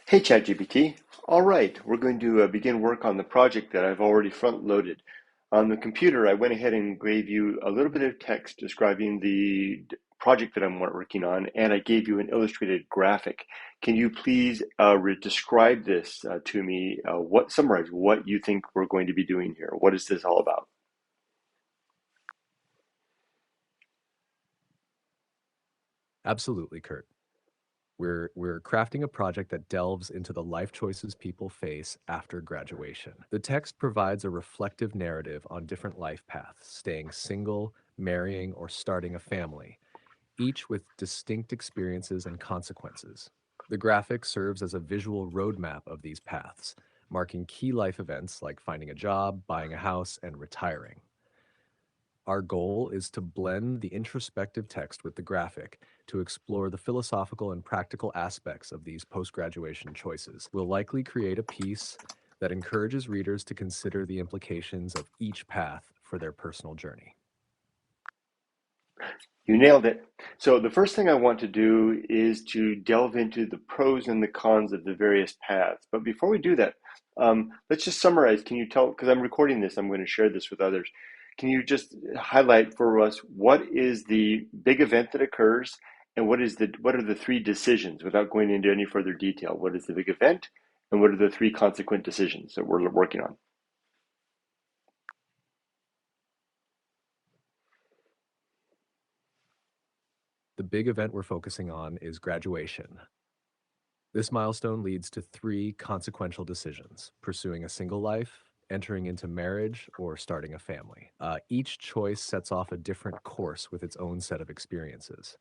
Hey ChatGPT. All right, we're going to begin work on the project that I've already front loaded. On the computer, I went ahead and gave you a little bit of text describing the project that I'm working on, and I gave you an illustrated graphic. Can you please describe this to me? Summarize what you think we're going to be doing here? What is this all about? Absolutely, Kurt. We're crafting a project that delves into the life choices people face after graduation. The text provides a reflective narrative on different life paths, staying single, marrying, or starting a family, each with distinct experiences and consequences. The graphic serves as a visual roadmap of these paths, marking key life events like finding a job, buying a house, and retiring. Our goal is to blend the introspective text with the graphic to explore the philosophical and practical aspects of these post graduation choices. We'll likely create a piece that encourages readers to consider the implications of each path for their personal journey. You nailed it. So the first thing I want to do is to delve into the pros and the cons of the various paths. But before we do that, let's just summarize. Can you tell, because I'm recording this, I'm going to share this with others. Can you just highlight for us what is the big event that occurs and what are the three decisions without going into any further detail? What is the big event and what are the three consequent decisions that we're working on? The big event we're focusing on is graduation. This milestone leads to three consequential decisions: pursuing a single life, entering into marriage, or starting a family. Each choice sets off a different course with its own set of experiences.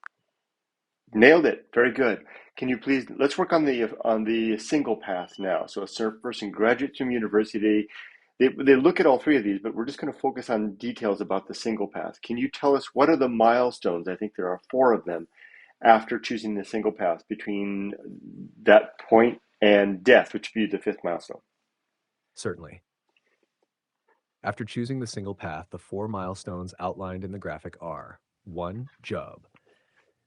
Nailed it. Very good. Can you please let's work on the single path now. So a person graduates from university, they look at all three of these, but we're just going to focus on details about the single path. Can you tell us what are the milestones? I think there are four of them after choosing the single path between that point and death, which would be the fifth milestone. Certainly. After choosing the single path, the four milestones outlined in the graphic are: 1. Job.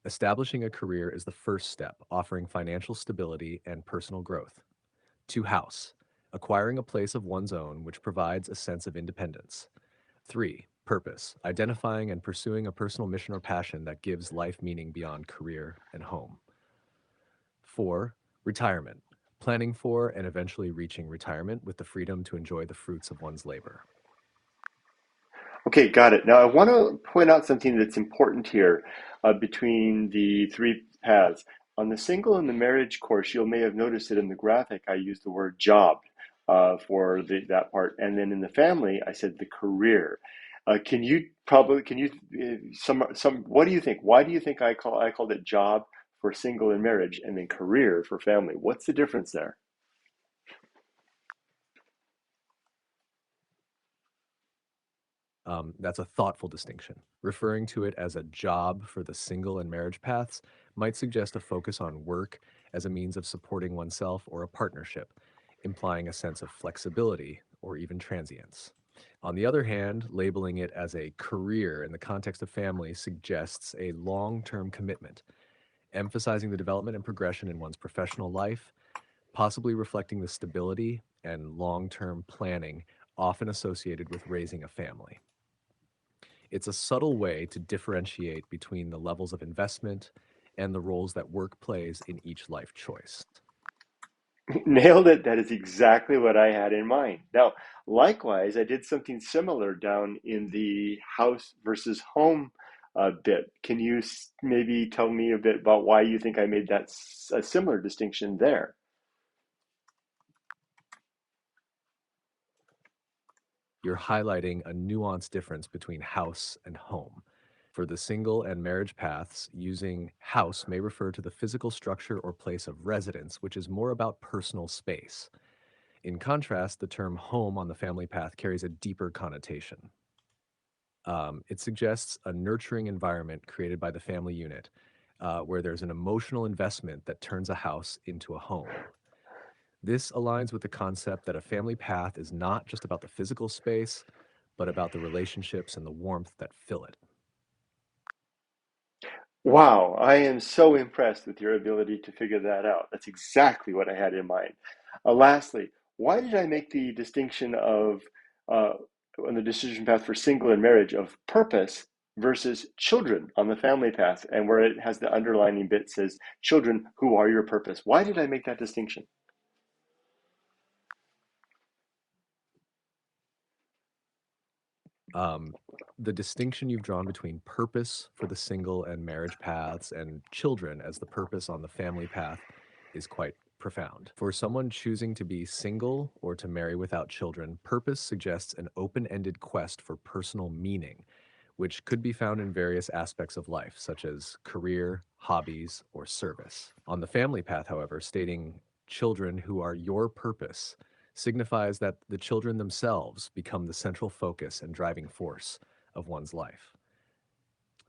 Establishing a career is the first step, offering financial stability and personal growth. 2. House. Acquiring a place of one's own, which provides a sense of independence. 3. Purpose. Identifying and pursuing a personal mission or passion that gives life meaning beyond career and home. 4. Retirement. Planning for and eventually reaching retirement with the freedom to enjoy the fruits of one's labor. Okay, got it. Now I want to point out something that's important here between the three paths. On the single and the marriage course, you may have noticed that in the graphic I used the word job for that part, and then in the family I said the career. Can you some what do you think? Why do you think I called it job for single and marriage and then career for family? What's the difference there? That's a thoughtful distinction. Referring to it as a job for the single and marriage paths might suggest a focus on work as a means of supporting oneself or a partnership, implying a sense of flexibility or even transience. On the other hand, labeling it as a career in the context of family suggests a long term commitment, emphasizing the development and progression in one's professional life, possibly reflecting the stability and long term planning often associated with raising a family. It's a subtle way to differentiate between the levels of investment and the roles that work plays in each life choice. Nailed it. That is exactly what I had in mind. Now, likewise, I did something similar down in the house versus home bit. Can you maybe tell me a bit about why you think I made a similar distinction there? You're highlighting a nuanced difference between house and home. For the single and marriage paths, using house may refer to the physical structure or place of residence, which is more about personal space. In contrast, the term home on the family path carries a deeper connotation. It suggests a nurturing environment created by the family unit, where there's an emotional investment that turns a house into a home. This aligns with the concept that a family path is not just about the physical space, but about the relationships and the warmth that fill it. Wow, I am so impressed with your ability to figure that out. That's exactly what I had in mind. Lastly, why did I make the distinction of uh, on the decision path for single and marriage of purpose versus children on the family path, and where it has the underlining bit says children who are your purpose? Why did I make that distinction? Um, the distinction you've drawn between purpose for the single and marriage paths and children as the purpose on the family path is quite profound. For someone choosing to be single or to marry without children, purpose suggests an open ended quest for personal meaning, which could be found in various aspects of life, such as career, hobbies, or service. On the family path, however, stating children who are your purpose signifies that the children themselves become the central focus and driving force of one's life.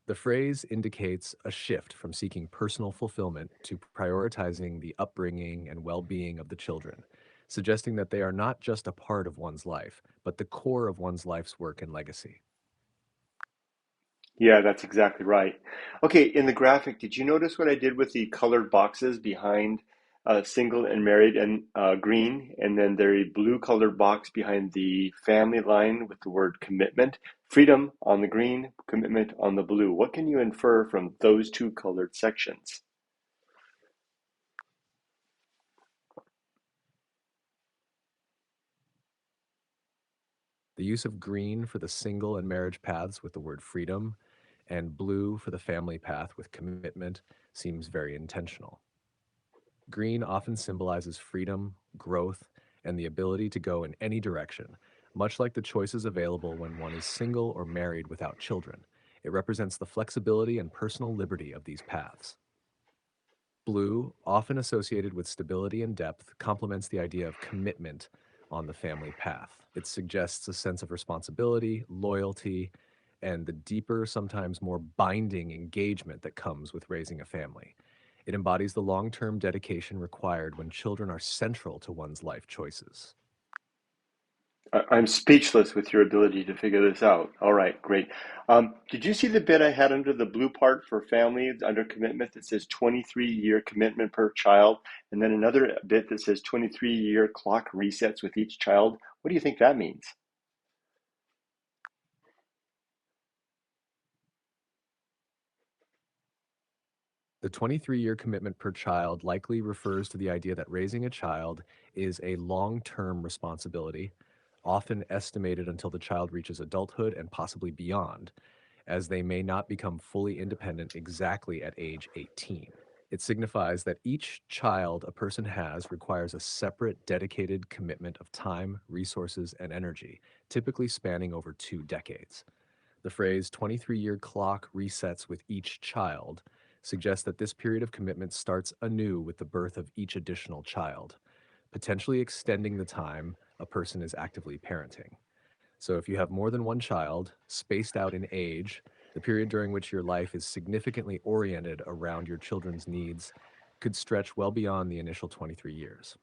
The phrase indicates a shift from seeking personal fulfillment to prioritizing the upbringing and well being of the children, suggesting that they are not just a part of one's life, but the core of one's life's work and legacy. Yeah, that's exactly right. Okay, in the graphic, did you notice what I did with the colored boxes behind single and married and green, and then the blue colored box behind the family line with the word commitment? Freedom on the green, commitment on the blue. What can you infer from those two colored sections? The use of green for the single and marriage paths with the word freedom and blue for the family path with commitment seems very intentional. Green often symbolizes freedom, growth, and the ability to go in any direction, much like the choices available when one is single or married without children. It represents the flexibility and personal liberty of these paths. Blue, often associated with stability and depth, complements the idea of commitment on the family path. It suggests a sense of responsibility, loyalty, and the deeper, sometimes more binding engagement that comes with raising a family. It embodies the long term dedication required when children are central to one's life choices. I'm speechless with your ability to figure this out. All right, great. Did you see the bit I had under the blue part for family, under commitment, that says 23-year commitment per child, and then another bit that says 23-year clock resets with each child? What do you think that means? The 23-year commitment per child likely refers to the idea that raising a child is a long term responsibility, often estimated until the child reaches adulthood and possibly beyond, as they may not become fully independent exactly at age 18. It signifies that each child a person has requires a separate, dedicated commitment of time, resources, and energy, typically spanning over 2 decades. The phrase 23-year clock resets with each child suggests that this period of commitment starts anew with the birth of each additional child, potentially extending the time a person is actively parenting. So, if you have more than one child, spaced out in age, the period during which your life is significantly oriented around your children's needs could stretch well beyond the initial 23 years.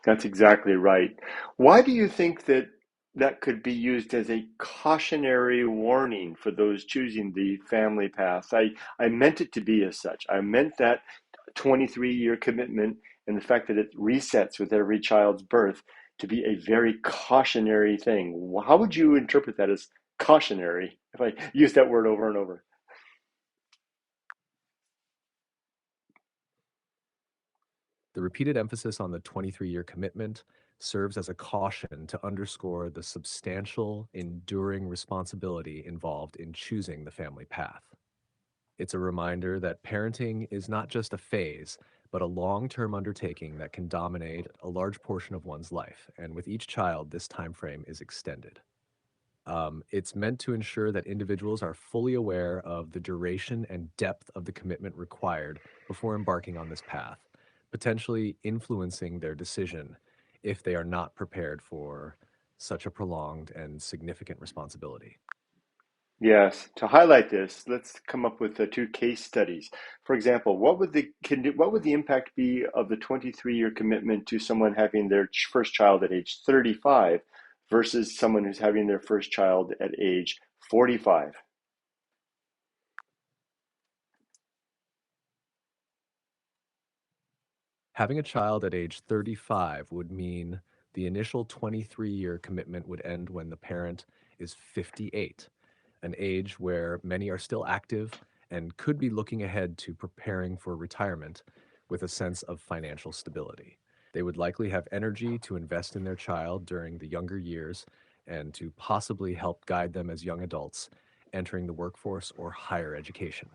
That's exactly right. Why do you think that that could be used as a cautionary warning for those choosing the family path? I meant it to be as such. I meant that 23-year commitment and the fact that it resets with every child's birth to be a very cautionary thing. How would you interpret that as cautionary if I use that word over and over? The repeated emphasis on the 23-year commitment serves as a caution to underscore the substantial, enduring responsibility involved in choosing the family path. It's a reminder that parenting is not just a phase, but a long term undertaking that can dominate a large portion of one's life. And with each child, this time frame is extended. It's meant to ensure that individuals are fully aware of the duration and depth of the commitment required before embarking on this path, potentially influencing their decision if they are not prepared for such a prolonged and significant responsibility. Yes, to highlight this, let's come up with two case studies. For example, what would the impact be of the 23-year commitment to someone having their first child at age 35 versus someone who's having their first child at age 45? Having a child at age 35 would mean the initial 23-year commitment would end when the parent is 58, an age where many are still active and could be looking ahead to preparing for retirement with a sense of financial stability. They would likely have energy to invest in their child during the younger years and to possibly help guide them as young adults entering the workforce or higher education.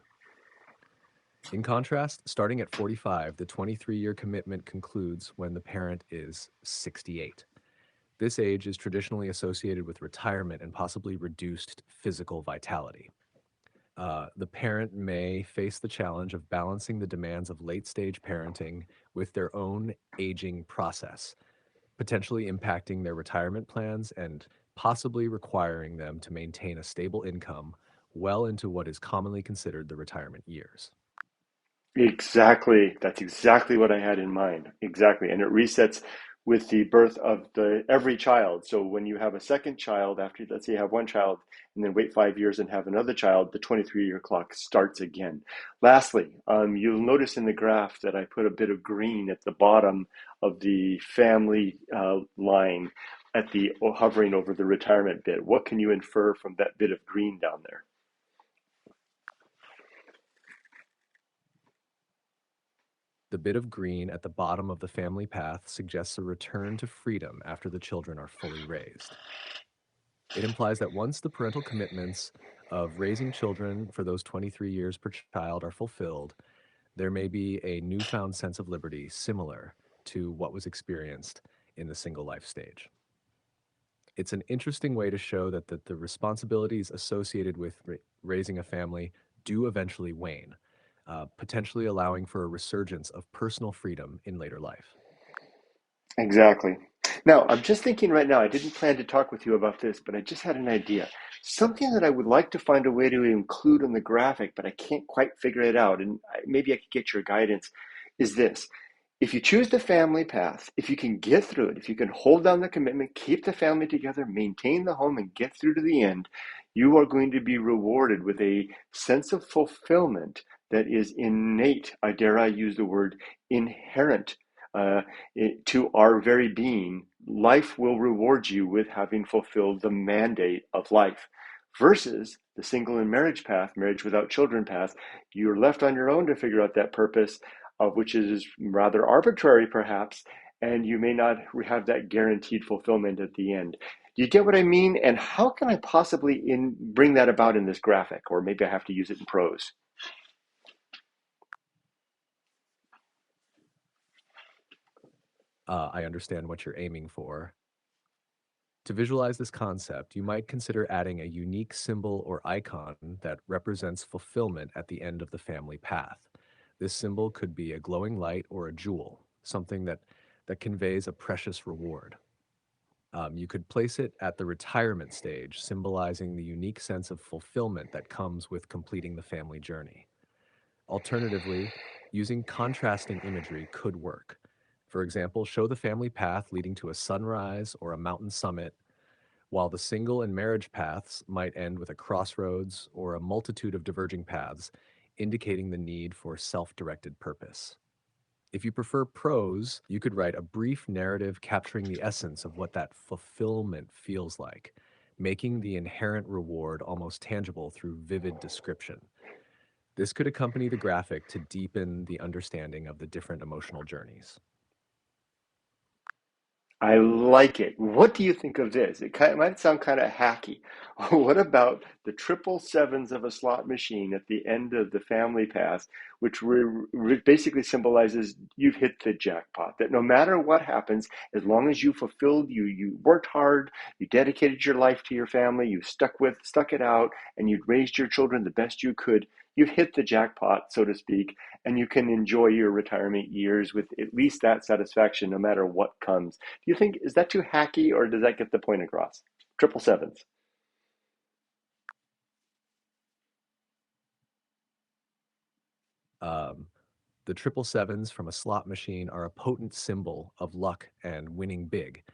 In contrast, starting at 45, the 23-year commitment concludes when the parent is 68. This age is traditionally associated with retirement and possibly reduced physical vitality. The parent may face the challenge of balancing the demands of late stage parenting with their own aging process, potentially impacting their retirement plans and possibly requiring them to maintain a stable income well into what is commonly considered the retirement years. Exactly. That's exactly what I had in mind. Exactly. And it resets with the birth of the every child. So when you have a second child after, let's say you have one child and then wait 5 years and have another child, the 23-year clock starts again. Lastly, you'll notice in the graph that I put a bit of green at the bottom of the family line at the hovering over the retirement bit. What can you infer from that bit of green down there? The bit of green at the bottom of the family path suggests a return to freedom after the children are fully raised. It implies that once the parental commitments of raising children for those 23 years per child are fulfilled, there may be a newfound sense of liberty similar to what was experienced in the single life stage. It's an interesting way to show that the responsibilities associated with raising a family do eventually wane, potentially allowing for a resurgence of personal freedom in later life. Exactly. Now, I'm just thinking right now, I didn't plan to talk with you about this, but I just had an idea. Something that I would like to find a way to include on the graphic, but I can't quite figure it out, and maybe I could get your guidance, is this. If you choose the family path, if you can get through it, if you can hold down the commitment, keep the family together, maintain the home, and get through to the end, you are going to be rewarded with a sense of fulfillment that is innate. I dare I use the word inherent uh, to our very being. Life will reward you with having fulfilled the mandate of life. Versus the single and marriage path, marriage without children path, you're left on your own to figure out that purpose, which is rather arbitrary perhaps, and you may not have that guaranteed fulfillment at the end. Do you get what I mean? And how can I possibly bring that about in this graphic? Or maybe I have to use it in prose. I understand what you're aiming for. To visualize this concept, you might consider adding a unique symbol or icon that represents fulfillment at the end of the family path. This symbol could be a glowing light or a jewel, something that conveys a precious reward. You could place it at the retirement stage, symbolizing the unique sense of fulfillment that comes with completing the family journey. Alternatively, using contrasting imagery could work. For example, show the family path leading to a sunrise or a mountain summit, while the single and marriage paths might end with a crossroads or a multitude of diverging paths, indicating the need for self directed purpose. If you prefer prose, you could write a brief narrative capturing the essence of what that fulfillment feels like, making the inherent reward almost tangible through vivid description. This could accompany the graphic to deepen the understanding of the different emotional journeys. I like it. What do you think of this? It might sound kind of hacky. What about the triple sevens of a slot machine at the end of the family pass, which basically symbolizes you've hit the jackpot, that no matter what happens, as long as you fulfilled, you worked hard, you dedicated your life to your family, you stuck it out, and you raised your children the best you could, you've hit the jackpot, so to speak, and you can enjoy your retirement years with at least that satisfaction no matter what comes. Do you think, is that too hacky or does that get the point across? Triple sevens. Um, the triple sevens from a slot machine are a potent symbol of luck and winning big,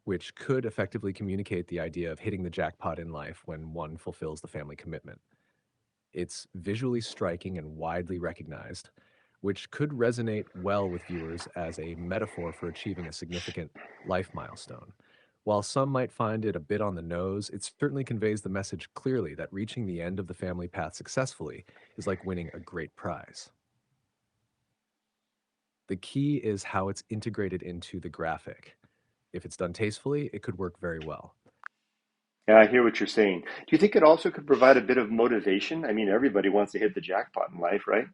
which could effectively communicate the idea of hitting the jackpot in life when one fulfills the family commitment. It's visually striking and widely recognized, which could resonate well with viewers as a metaphor for achieving a significant life milestone. While some might find it a bit on the nose, it certainly conveys the message clearly that reaching the end of the family path successfully is like winning a great prize. The key is how it's integrated into the graphic. If it's done tastefully, it could work very well. Yeah, I hear what you're saying. Do you think it also could provide a bit of motivation? I mean, everybody wants to hit the jackpot in life, right?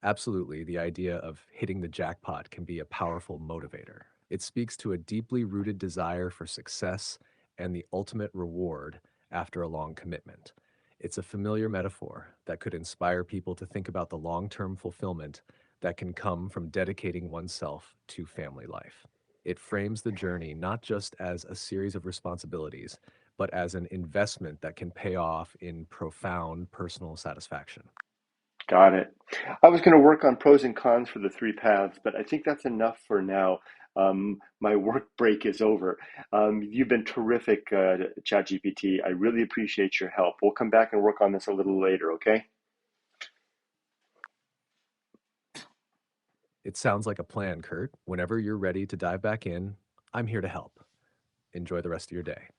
Absolutely, the idea of hitting the jackpot can be a powerful motivator. It speaks to a deeply rooted desire for success and the ultimate reward after a long commitment. It's a familiar metaphor that could inspire people to think about the long term fulfillment that can come from dedicating oneself to family life. It frames the journey not just as a series of responsibilities, but as an investment that can pay off in profound personal satisfaction. Got it. I was going to work on pros and cons for the three paths, but I think that's enough for now. My work break is over. You've been terrific, ChatGPT. I really appreciate your help. We'll come back and work on this a little later, okay? It sounds like a plan, Kurt. Whenever you're ready to dive back in, I'm here to help. Enjoy the rest of your day.